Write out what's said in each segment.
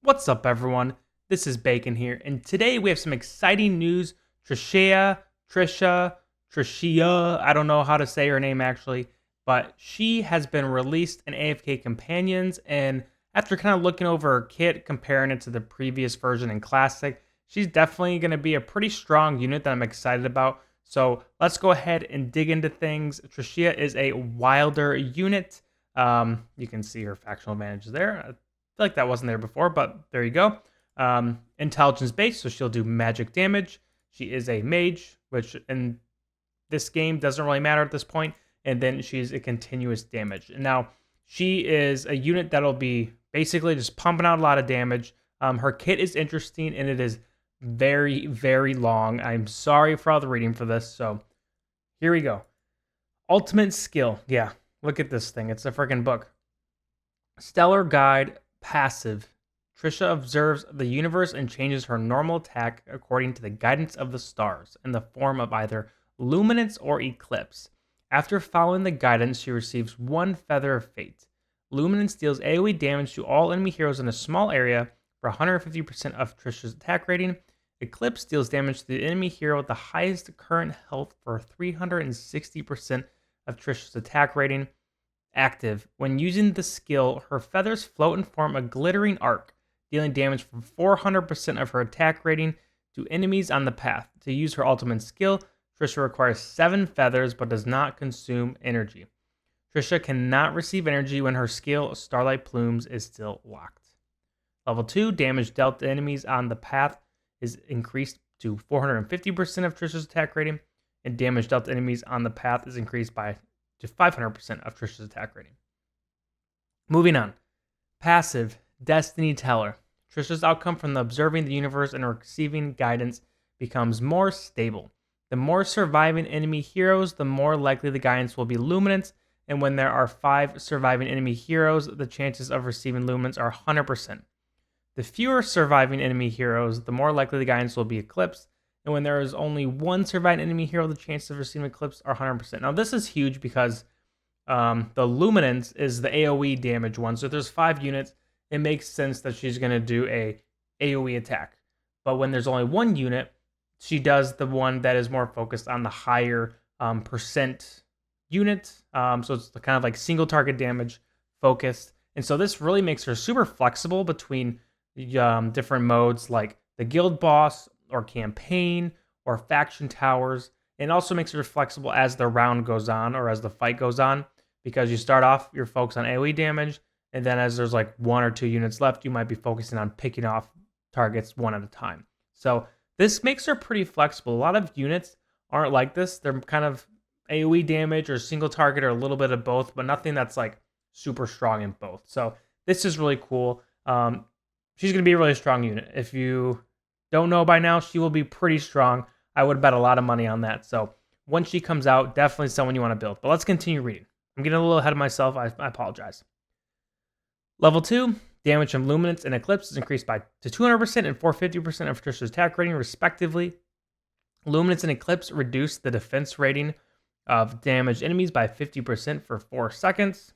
What's up, everyone? This is Bacon here, and today we have some exciting news. Trishea, I don't know how to say her name actually, but she has been released in AFK Companions, and after kind of looking over her kit, comparing it to the previous version in Classic, she's definitely going to be a pretty strong unit that I'm excited about. So let's go ahead and dig into things. Trishea is a wilder unit. You can see her factional advantages there. Feel like that wasn't there before, but there you go. Intelligence based, so she'll do magic damage. She is a mage, which in this game doesn't really matter at this point. And then she's a continuous damage. And now she is a unit that'll be basically just pumping out a lot of damage. Her kit is interesting and it is very, very long. I'm sorry for all the reading for this. So here we go. Ultimate skill. Yeah, look at this thing. It's a freaking book. Stellar Guide. Passive. Trishea observes the universe and changes her normal attack according to the guidance of the stars in the form of either luminance or eclipse. After following the guidance, she receives one Feather of Fate. Luminance deals AoE damage to all enemy heroes in a small area for 150% of Trishea's attack rating. Eclipse deals damage to the enemy hero with the highest current health for 360% of Trishea's attack rating. Active. When using the skill, her feathers float and form a glittering arc, dealing damage from 400% of her attack rating to enemies on the path. To use her ultimate skill, Trishea requires 7 feathers but does not consume energy. Trishea cannot receive energy when her skill, Starlight Plumes, is still locked. Level 2, damage dealt to enemies on the path is increased to 450% of Trishea's attack rating, and damage dealt to enemies on the path is increased to 500% of Trishea's attack rating. Moving on. Passive, Destiny Teller. Trishea's outcome from observing the universe and receiving guidance becomes more stable. The more surviving enemy heroes, the more likely the guidance will be luminance, and when there are 5 surviving enemy heroes, the chances of receiving luminance are 100%. The fewer surviving enemy heroes, the more likely the guidance will be eclipse, and when there is only 1 surviving enemy hero, the chances of receiving eclipse are 100%. Now this is huge because the luminance is the AoE damage one, so if there's 5 units, it makes sense that she's going to do a AoE attack. But when there's only 1 unit, she does the one that is more focused on the higher percent unit. So it's kind of like single target damage focused. And so this really makes her super flexible between different modes like the guild boss or campaign or faction towers. And also makes her flexible as the round goes on or as the fight goes on, because you start off, you're focused on AoE damage. And then as there's like 1 or 2 units left, you might be focusing on picking off targets one at a time. So this makes her pretty flexible. A lot of units aren't like this. They're kind of AoE damage or single target or a little bit of both, but nothing that's like super strong in both. So this is really cool. She's going to be a really strong unit. If you don't know by now, she will be pretty strong. I would bet a lot of money on that. So once she comes out, definitely someone you want to build. But let's continue reading. I'm getting a little ahead of myself. I apologize. Level 2, damage from Luminance and Eclipse is increased to 200% and 450% of Trishea's attack rating, respectively. Luminance and Eclipse reduce the defense rating of damaged enemies by 50% for 4 seconds.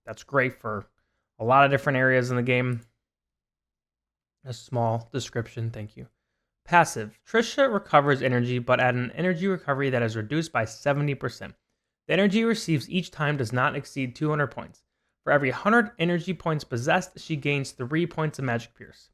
That's great for a lot of different areas in the game. A small description, thank you. Passive. Trishea recovers energy, but at an energy recovery that is reduced by 70%. The energy receives each time does not exceed 200 points. For every 100 energy points possessed, she gains 3 points of Magic Pierce.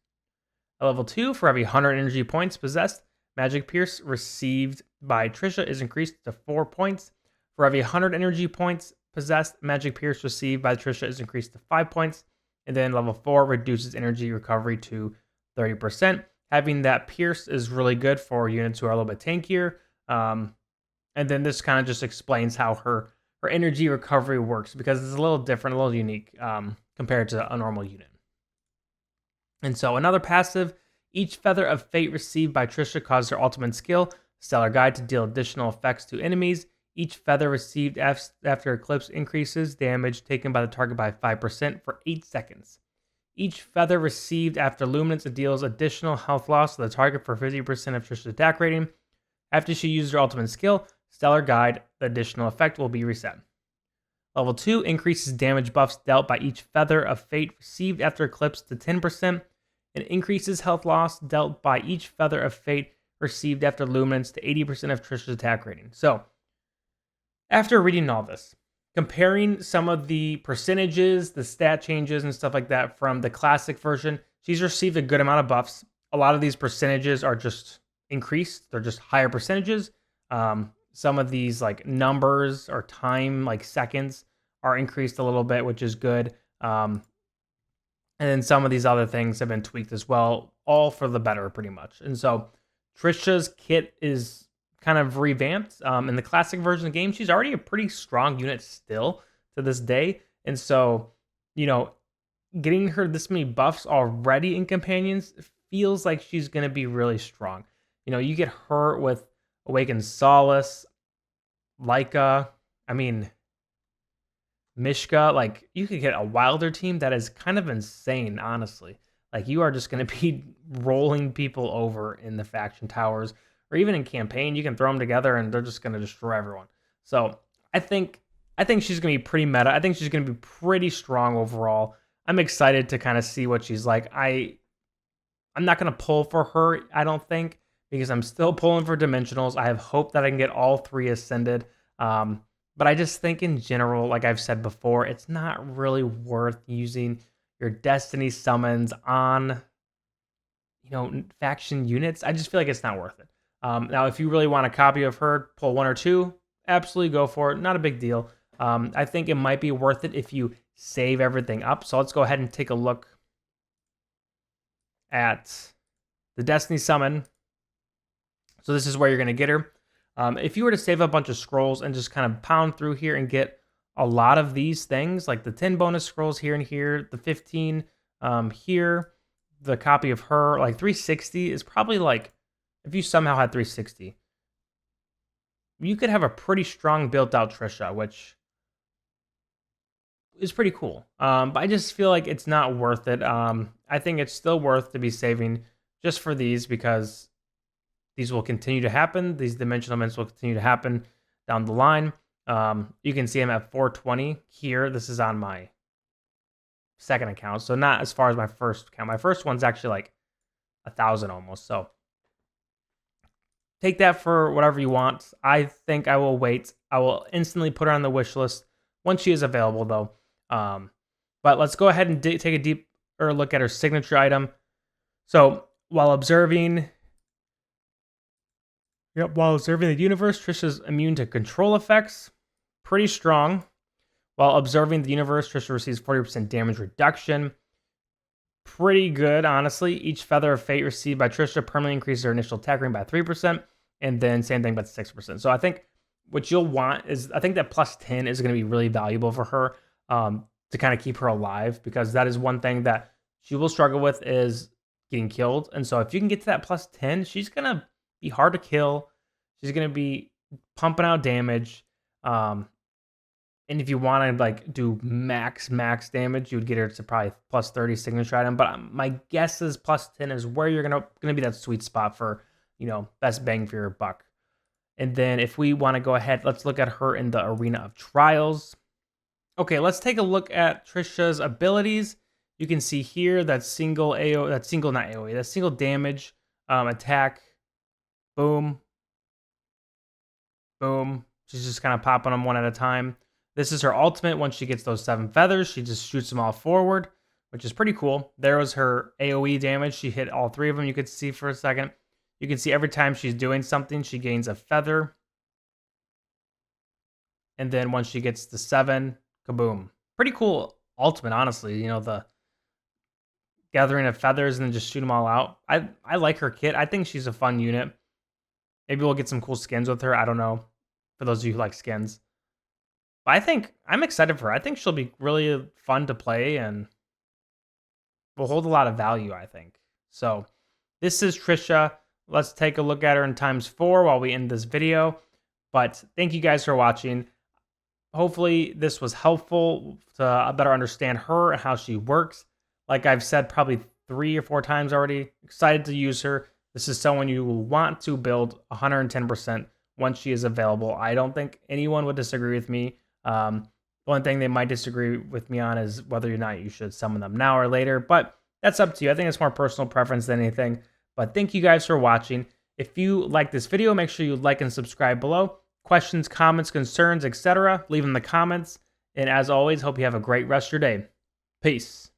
At level 2, for every 100 energy points possessed, Magic Pierce received by Trishea is increased to 4 points. For every 100 energy points possessed, Magic Pierce received by Trishea is increased to 5 points. And then level 4 reduces energy recovery to 30%. Having that Pierce is really good for units who are a little bit tankier. And then this kind of just explains how her energy recovery works, because it's a little different, a little unique compared to a normal unit. And so another passive, each Feather of Fate received by Trishea causes her ultimate skill, Stellar Guide, to deal additional effects to enemies. Each feather received after Eclipse increases damage taken by the target by 5% for 8 seconds. Each feather received after Luminance deals additional health loss to the target for 50% of Trishea's attack rating. After she uses her ultimate skill, Stellar Guide, the additional effect will be reset. Level 2 increases damage buffs dealt by each Feather of Fate received after Eclipse to 10%, and increases health loss dealt by each Feather of Fate received after Luminance to 80% of Trisha's attack rating. So, after reading all this, comparing some of the percentages, the stat changes, and stuff like that from the classic version, she's received a good amount of buffs. A lot of these percentages are just increased, they're just higher percentages. Some of these like numbers or time, like seconds, are increased a little bit, which is good. And then some of these other things have been tweaked as well, all for the better, pretty much. And so Trisha's kit is kind of revamped. In the classic version of the game, she's already a pretty strong unit still to this day. And so, you know, getting her this many buffs already in Companions feels like she's going to be really strong. You know, you get her with Awakened Solace, Leica, Mishka, like you could get a Wilder team that is kind of insane, honestly. Like you are just going to be rolling people over in the faction towers, or even in campaign. You can throw them together and they're just going to destroy everyone. So I think she's going to be pretty meta. I think she's going to be pretty strong overall. I'm excited to kind of see what she's like. I'm not going to pull for her, I don't think, because I'm still pulling for dimensionals. I have hope that I can get all 3 ascended. But I just think in general, like I've said before, it's not really worth using your Destiny summons on, faction units. I just feel like it's not worth it. Now, if you really want a copy of her, pull 1 or 2, absolutely go for it. Not a big deal. I think it might be worth it if you save everything up. So let's go ahead and take a look at the Destiny summon. So this is where you're going to get her. If you were to save a bunch of scrolls and just kind of pound through here and get a lot of these things, like the 10 bonus scrolls here and here, the 15 here, the copy of her, like 360 is probably like, if you somehow had 360, you could have a pretty strong built out Trishea, which is pretty cool. But I just feel like it's not worth it. I think it's still worth to be saving just for these, because these will continue to happen. These dimensional events will continue to happen down the line. You can see I'm at 420 here. This is on my second account, so not as far as my first account. My first one's actually like 1,000 almost. So take that for whatever you want. I think I will wait. I will instantly put her on the wish list once she is available, though. But let's go ahead and take a deeper look at her signature item. So while observing the universe, Trisha's immune to control effects. Pretty strong. While observing the universe, Trisha receives 40% damage reduction. Pretty good, honestly. Each Feather of Fate received by Trishea permanently increases her initial attack rate by 3%, and then same thing but 6%. So I think what you'll want is, I think that plus 10 is going to be really valuable for her to kind of keep her alive, because that is one thing that she will struggle with, is getting killed. And so if you can get to that plus 10, she's going to be hard to kill. She's going to be pumping out damage. And if you want to like do max damage, you would get her to probably plus 30 signature item. But my guess is plus 10 is where you're gonna be that sweet spot for, best bang for your buck. And then if we want to go ahead, let's look at her in the Arena of Trials. Okay, let's take a look at Trisha's abilities. You can see here that single damage, attack, boom, boom. She's just kind of popping them one at a time. This is her ultimate. Once she gets those 7 feathers, she just shoots them all forward, which is pretty cool. There was her AoE damage. She hit all 3 of them. You could see for a second. You can see every time she's doing something, she gains a feather. And then once she gets to 7, kaboom. Pretty cool ultimate, honestly. The gathering of feathers and then just shoot them all out. I like her kit. I think she's a fun unit. Maybe we'll get some cool skins with her. I don't know. For those of you who like skins. But I think I'm excited for her. I think she'll be really fun to play and will hold a lot of value, I think. So this is Trishea. Let's take a look at her in ×4 while we end this video. But thank you guys for watching. Hopefully this was helpful to better understand her and how she works. Like I've said probably 3 or 4 times already, excited to use her. This is someone you will want to build 110% once she is available. I don't think anyone would disagree with me. One thing they might disagree with me on is whether or not you should summon them now or later. But That's up to you. I think it's more personal preference than anything. But thank you guys for watching. If you like this video, make sure you like and subscribe below. Questions, comments, concerns, etc., leave in the comments. And as always, hope you have a great rest of your day. Peace.